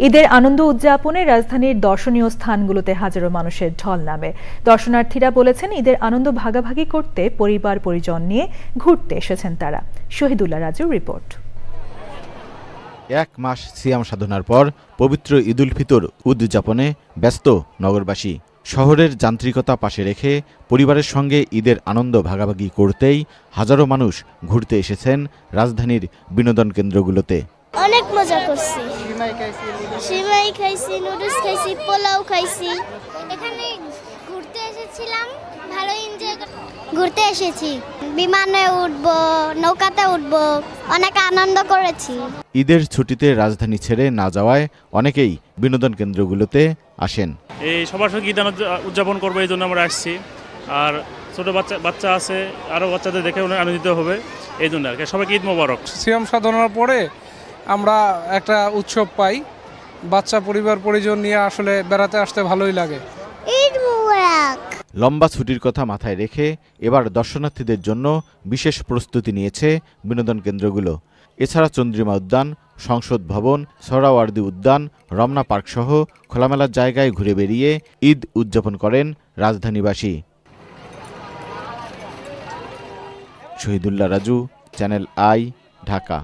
ঈদের আনন্দ উদযাপনে রাজধানীর দর্শনীয় স্থানগুলোতে হাজারো মানুষের ঢল নামে। দর্শনার্থীরা বলেছেন, ঈদের আনন্দ ভাগাভাগি করতে পরিবার পরিজন নিয়ে ঘুরতে এসেছেন তারা। শহীদুল্লাহ রাজুর রিপোর্ট। এক মাস সিয়াম সাধনার পর পবিত্র ঈদুল ফিতর উদযাপনে ব্যস্ত নগরবাসী। শহরের যান্ত্রিকতা পাশে রেখে পরিবারের সঙ্গে ঈদের আনন্দ ভাগাভাগি করতেই হাজারো মানুষ ঘুরতে এসেছেন রাজধানীর বিনোদন কেন্দ্রগুলোতে। অনেক মজা করছি, সিমাই খাইছি, নুডলস খাইছি, পোলাও খাইছি। এখানে ঘুরতে এসেছিলাম, ভালো এনজয় ঘুরতে এসেছি। বিমানে উঠবো, নৌকাতে উঠবো, অনেক আনন্দ করেছি। ঈদের ছুটিতে রাজধানী ছেড়ে না যাওয়ায় অনেকেই বিনোদন কেন্দ্রগুলোতে আসেন। এই সবার সঙ্গে ঈদ উদযাপন করবো, এই জন্য আমরা আসছি। আর ছোট বাচ্চা আছে, আরও বাচ্চাদের দেখে অনেক আনন্দিত হবে, এই জন্য আর কি। সবাইকে ঈদ মোবারক। সিয়াম সাধনার পরে আমরা একটা উৎসব পাই, বাচ্চা পরিবার পরিজন নিয়ে আসলে বেড়াতে আসতে ভালোই লাগে। ঈদ মোবারক। লম্বা ছুটির কথা মাথায় রেখে এবার দর্শনার্থীদের জন্য বিশেষ প্রস্তুতি নিয়েছে বিনোদন কেন্দ্রগুলো। এছাড়া চন্দ্রিমা উদ্যান, সংসদ ভবন, সোহরাওয়ার্দী উদ্যান, রমনা পার্ক সহ খোলামেলা জায়গায় ঘুরে বেরিয়ে ঈদ উদযাপন করেন রাজধানীবাসী। Shahidullah Raju, channel I, Dhaka.